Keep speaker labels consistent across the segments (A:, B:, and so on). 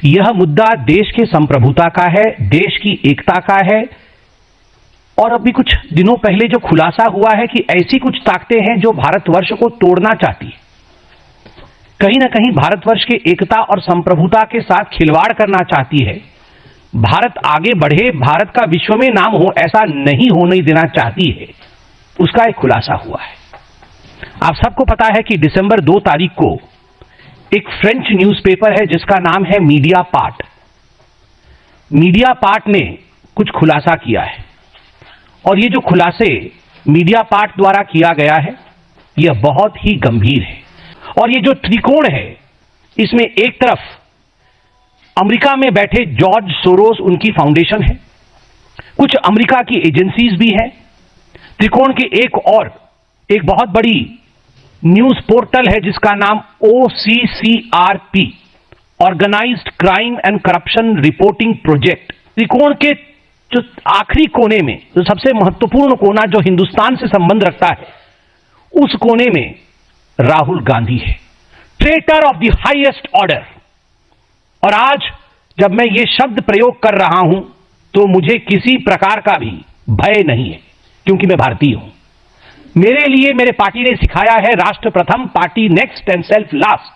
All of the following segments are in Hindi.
A: यह मुद्दा देश के संप्रभुता का है, देश की एकता का है। और अभी कुछ दिनों पहले जो खुलासा हुआ है कि ऐसी कुछ ताकतें हैं जो भारतवर्ष को तोड़ना चाहती है, कहीं ना कहीं भारतवर्ष के एकता और संप्रभुता के साथ खिलवाड़ करना चाहती है, भारत आगे बढ़े, भारत का विश्व में नाम हो, ऐसा नहीं होने देना चाहती है, उसका एक खुलासा हुआ है। आप सबको पता है कि दिसंबर 2 तारीख को एक फ्रेंच न्यूज़पेपर है जिसका नाम है मीडिया पार्ट। मीडिया पार्ट ने कुछ खुलासा किया है और ये जो खुलासे मीडिया पार्ट द्वारा किया गया है यह बहुत ही गंभीर है। और ये जो त्रिकोण है इसमें एक तरफ अमेरिका में बैठे जॉर्ज सोरोस, उनकी फाउंडेशन है, कुछ अमेरिका की एजेंसीज भी हैं। त्रिकोण के एक बहुत बड़ी न्यूज पोर्टल है जिसका नाम OCCRP, organised crime and corruption reporting project. त्रिकोण के जो आखिरी कोने में, जो सबसे महत्वपूर्ण कोना जो हिंदुस्तान से संबंध रखता है, उस कोने में राहुल गांधी है, traitor of the highest order. और आज जब मैं ये शब्द प्रयोग कर रहा हूं तो मुझे किसी प्रकार का भी भय नहीं है, क्योंकि मैं भारतीय हूं। मेरे लिए मेरे पार्टी ने सिखाया है राष्ट्र प्रथम, party next and self last.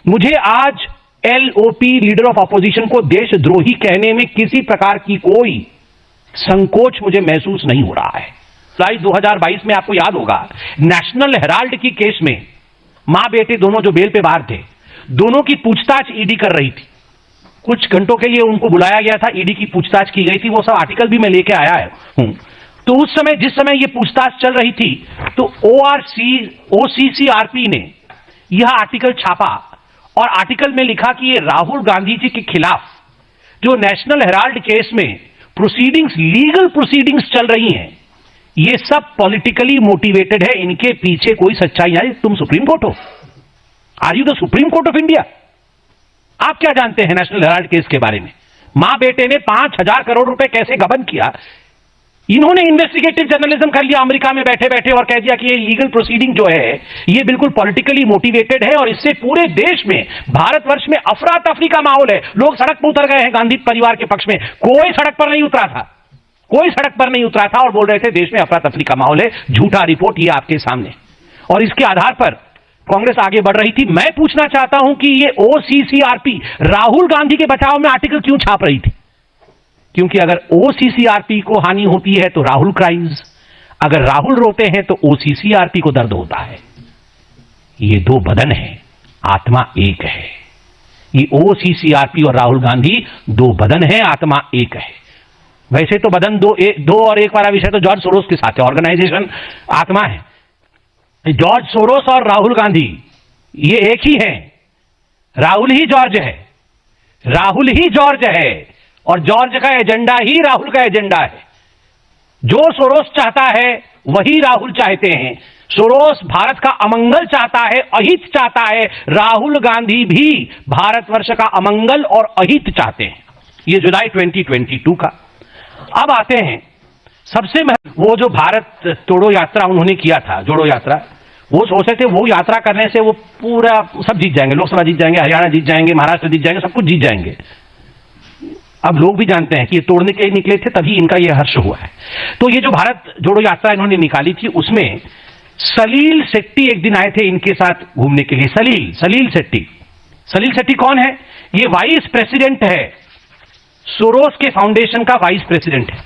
A: मुझे आज LOP, लीडर ऑफ अपोजिशन, को देशद्रोही कहने में किसी प्रकार की कोई संकोच मुझे महसूस नहीं हो रहा है। जुलाई 2022 में आपको याद होगा, नेशनल हेराल्ड की केस में मां बेटे दोनों जो बेल पे बाहर थे, दोनों की पूछताछ ईडी कर रही थी। कुछ घंटों के लिए उनको बुलाया गया था, ईडी की पूछताछ की गई थी, वो सब आर्टिकल भी मैं लेके आया हूं। तो उस समय, जिस समय ये पूछताछ चल रही थी, तो OCCRP ने यह आर्टिकल छापा और आर्टिकल में लिखा कि ये राहुल गांधी जी के खिलाफ जो नेशनल हेराल्ड केस में प्रोसीडिंग्स, लीगल प्रोसीडिंग्स चल रही हैं, ये सब पॉलिटिकली मोटिवेटेड है, इनके पीछे कोई सच्चाई नहीं। तुम सुप्रीम कोर्ट हो, are you the Supreme Court of India? आप क्या जानते हैं नेशनल हेराल्ड केस के बारे में? मां बेटे ने 5,000 करोड़ रुपए कैसे गबन किया, इन्होंने इन्वेस्टिगेटिव जर्नलिज्म कर लिया अमेरिका में बैठे बैठे और कह दिया कि ये लीगल प्रोसीडिंग जो है ये बिल्कुल पॉलिटिकली मोटिवेटेड है और इससे पूरे देश में, भारतवर्ष में अफरा तफरी का माहौल है। लोग सड़क पर उतर गए हैं गांधी परिवार के पक्ष में। कोई सड़क पर नहीं उतरा था, कोई सड़क पर नहीं उतरा था और बोल रहे थे देश में अफरा तफरी का माहौल है। झूठा रिपोर्ट ये आपके सामने, और इसके आधार पर कांग्रेस आगे बढ़ रही थी। मैं पूछना चाहता हूं कि ये OCCRP राहुल गांधी के बचाव में आर्टिकल क्यों छाप रही थी? क्योंकि अगर OCCRP को हानि होती है तो राहुल क्राइम्स, अगर राहुल रोते हैं तो OCCRP को दर्द होता है। ये दो बदन है, आत्मा एक है। ये OCCRP और राहुल गांधी दो बदन है, आत्मा एक है। वैसे तो बदन दो और एक वाला विषय तो जॉर्ज सोरोस के साथ है, ऑर्गेनाइजेशन आत्मा है। जॉर्ज सोरोस और राहुल गांधी ये एक ही है। राहुल ही जॉर्ज है, राहुल ही जॉर्ज है और जॉर्ज का एजेंडा ही राहुल का एजेंडा है। जो सोरोस चाहता है वही राहुल चाहते हैं। सोरोस भारत का अमंगल चाहता है, अहित चाहता है। राहुल गांधी भी भारतवर्ष का अमंगल और अहित चाहते हैं। ये जुलाई 2022 का। अब आते हैं सबसे वो जो भारत तोड़ो यात्रा उन्होंने किया था, जोड़ो यात्रा, वो सोचते थे वो यात्रा करने से वो पूरा सब जीत जाएंगे, लोकसभा जीत जाएंगे, हरियाणा जीत जाएंगे, महाराष्ट्र जीत जाएंगे, सब कुछ जीत जाएंगे। अब लोग भी जानते हैं कि ये तोड़ने के लिए निकले थे, तभी इनका ये हर्ष हुआ है। तो ये जो भारत जोड़ो यात्रा इन्होंने निकाली थी, उसमें सलील शेट्टी एक दिन आए थे इनके साथ घूमने के लिए। सलील शेट्टी कौन है? ये वाइस प्रेसिडेंट है, सोरोस के फाउंडेशन का वाइस प्रेसिडेंट है।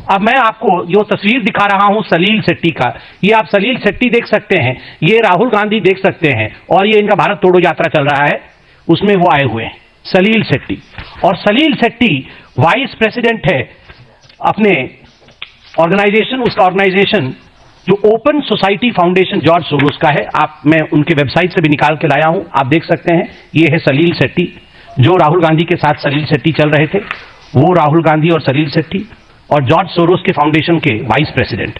A: अब मैं आपको जो तस्वीर दिखा रहा हूं सलील शेट्टी का, ये आप सलील शेट्टी देख सकते हैं, ये राहुल गांधी देख सकते हैं, और ये इनका भारत तोड़ो यात्रा चल रहा है, उसमें वो आए हुए हैं, सलील शेट्टी। और सलील शेट्टी वाइस प्रेसिडेंट है अपने ऑर्गेनाइजेशन, उसका ऑर्गेनाइजेशन जो open society foundation George Soros का है। मैं उनके वेबसाइट से भी निकाल के लाया हूं, आप देख सकते हैं। ये है सलील शेट्टी, जो राहुल गांधी के साथ सलील शेट्टी चल रहे थे, वो राहुल गांधी और सलील शेट्टी, और जॉर्ज सोरोस के फाउंडेशन के वाइस प्रेसिडेंट।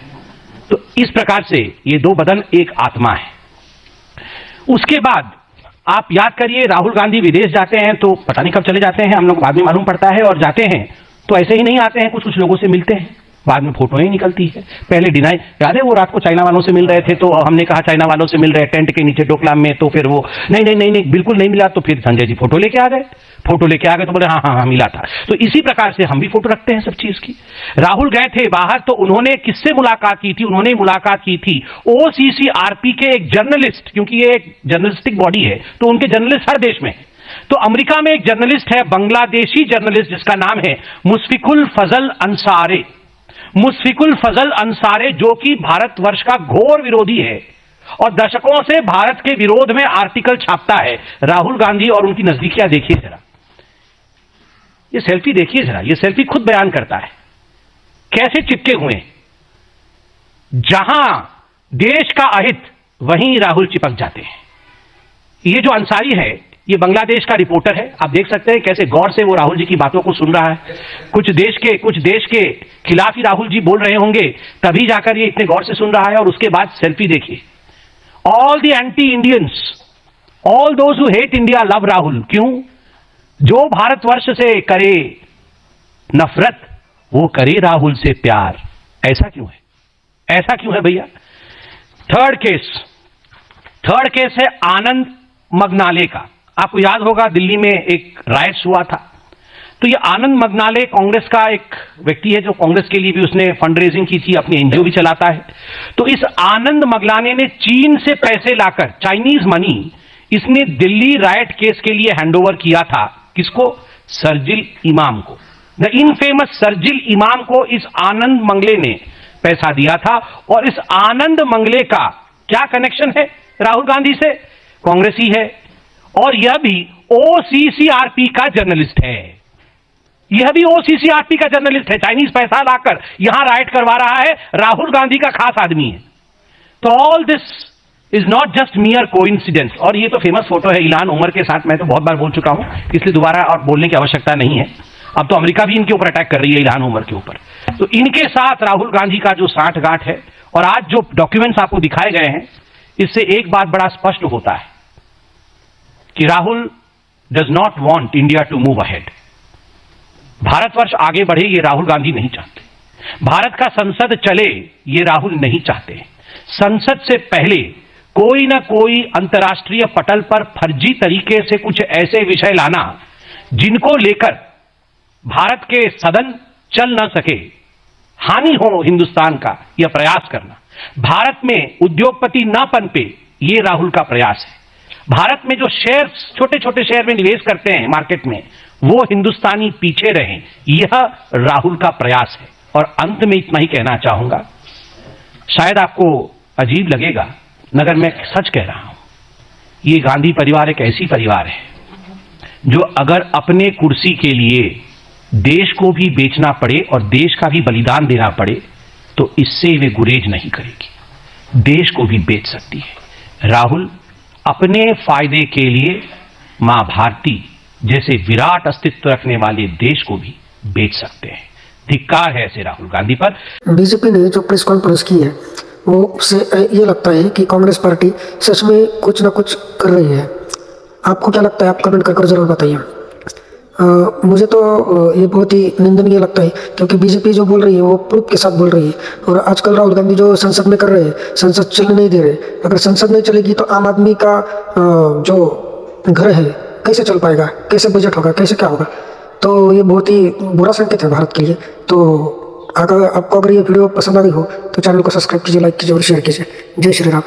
A: तो इस प्रकार से ये दो बदन एक आत्मा है। उसके बाद आप याद करिए, राहुल गांधी विदेश जाते हैं तो पता नहीं कब चले जाते हैं, हम लोग बाद में मालूम पड़ता है, और जाते हैं तो ऐसे ही नहीं आते हैं, कुछ लोगों से मिलते हैं, बाद में फोटो ही निकलती है। पहले डिनाई, याद है वो रात को चाइना वालों से मिल रहे थे, तो हमने कहा चाइना वालों से मिल रहे टेंट के नीचे डोकलाम में, तो फिर वो नहीं बिल्कुल नहीं मिला, तो फिर संजय जी फोटो लेके आ गए। फोटो लेके आ गए तो बोले हाँ हाँ हाँ मिला था। तो इसी प्रकार से हम भी फोटो रखते हैं सब चीज की। राहुल गए थे बाहर तो उन्होंने किससे मुलाकात की थी? उन्होंने मुलाकात की थी OCCRP के एक जर्नलिस्ट, क्योंकि ये एक जर्नलिस्टिक बॉडी है तो उनके जर्नलिस्ट हर देश में। तो अमेरिका में एक जर्नलिस्ट है, बांग्लादेशी जर्नलिस्ट, जिसका नाम है मुशफिकुल फजल अंसारी। मुशफिकुल फजल अंसारी जो कि भारतवर्ष का घोर विरोधी है और दशकों से भारत के विरोध में आर्टिकल छापता है। राहुल गांधी और उनकी नजदीकियां देखिए जरा, ये सेल्फी देखिए जरा, ये सेल्फी खुद बयान करता है कैसे चिपके हुए। जहां देश का अहित वहीं राहुल चिपक जाते हैं। ये जो अंसारी है ये बांग्लादेश का रिपोर्टर है, आप देख सकते हैं कैसे गौर से वो राहुल जी की बातों को सुन रहा है। कुछ देश के खिलाफ ही राहुल जी बोल रहे होंगे तभी जाकर ये इतने गौर से सुन रहा है। और उसके बाद सेल्फी देखिए, all the anti Indians, all those who hate India love Rahul. क्यों? जो भारतवर्ष से करे नफरत वो करे राहुल से प्यार। ऐसा क्यों है? ऐसा क्यों है भैया? थर्ड केस है आनंद मगनाले का। आपको याद होगा दिल्ली में एक राइट्स हुआ था। तो ये आनंद मगनाले कांग्रेस का एक व्यक्ति है जो कांग्रेस के लिए भी उसने फंड रेजिंग की थी, अपनी एनजीओ भी चलाता है। तो इस आनंद मगनाले ने चीन से पैसे लाकर, चाइनीज मनी, इसने दिल्ली राइट केस के लिए हैंडओवर किया था। किसको? शरजील इमाम को। द इनफेमस शरजील इमाम को इस आनंद मंगले ने पैसा दिया था। और इस आनंद मंगले का क्या कनेक्शन है राहुल गांधी से? कांग्रेसी है और यह भी OCCRP का जर्नलिस्ट है। यह भी OCCRP का जर्नलिस्ट है। चाइनीज पैसा लाकर यहां राइट करवा रहा है, राहुल गांधी का खास आदमी है। तो all this is not just मियर coincidence. और ये तो फेमस फोटो है इल्हान उमर के साथ, मैं तो बहुत बार बोल चुका हूं इसलिए दोबारा और बोलने की आवश्यकता नहीं है। अब तो अमेरिका भी इनके ऊपर अटैक कर रही है, इल्हान उमर के ऊपर। तो इनके साथ राहुल गांधी का जो साठगांठ है, और आज जो डॉक्यूमेंट्स आपको दिखाए गए हैं, इससे एक बात बड़ा स्पष्ट होता है कि Rahul does not want India to move ahead. भारतवर्ष आगे बढ़े ये राहुल गांधी नहीं चाहते। भारत का संसद चले ये राहुल नहीं चाहते। संसद से पहले कोई ना कोई अंतर्राष्ट्रीय पटल पर फर्जी तरीके से कुछ ऐसे विषय लाना जिनको लेकर भारत के सदन चल न सके, हानि हो हिंदुस्तान का, यह प्रयास करना। भारत में उद्योगपति न पनपे, ये राहुल का प्रयास है। भारत में जो शेयर्स, छोटे छोटे शेयर में निवेश करते हैं मार्केट में, वो हिंदुस्तानी पीछे रहें, यह राहुल का प्रयास है। और अंत में इतना ही कहना चाहूंगा, शायद आपको अजीब लगेगा मगर मैं सच कह रहा हूं, ये गांधी परिवार एक ऐसी परिवार है जो अगर अपने कुर्सी के लिए देश को भी बेचना पड़े और देश का भी बलिदान देना पड़े तो इससे वे गुरेज नहीं करेगी। देश को भी बेच सकती है। राहुल अपने फायदे के लिए मां भारती जैसे विराट अस्तित्व रखने वाले देश को भी बेच सकते हैं। धिक्कार है ऐसे राहुल गांधी पर।
B: बीजेपी ने जो प्रेस कॉन्फ्रेंस की है वो से ये लगता है कि कांग्रेस पार्टी सच में कुछ ना कुछ कर रही है। आपको क्या लगता है? आप कमेंट कर जरूर बताइए। मुझे तो ये बहुत ही निंदनीय लगता है क्योंकि बीजेपी जो बोल रही है वो प्रूफ के साथ बोल रही है। और आजकल राहुल गांधी जो संसद में कर रहे हैं, संसद चलने नहीं दे रहे। अगर संसद नहीं चलेगी तो आम आदमी का जो घर है कैसे चल पाएगा, कैसे बजट होगा, कैसे क्या होगा? तो ये बहुत ही बुरा संकेत है भारत के लिए। तो अगर आपको ये वीडियो पसंद आ गई हो तो चैनल को सब्सक्राइब कीजिए, लाइक कीजिए और शेयर कीजिए। जय श्री राम।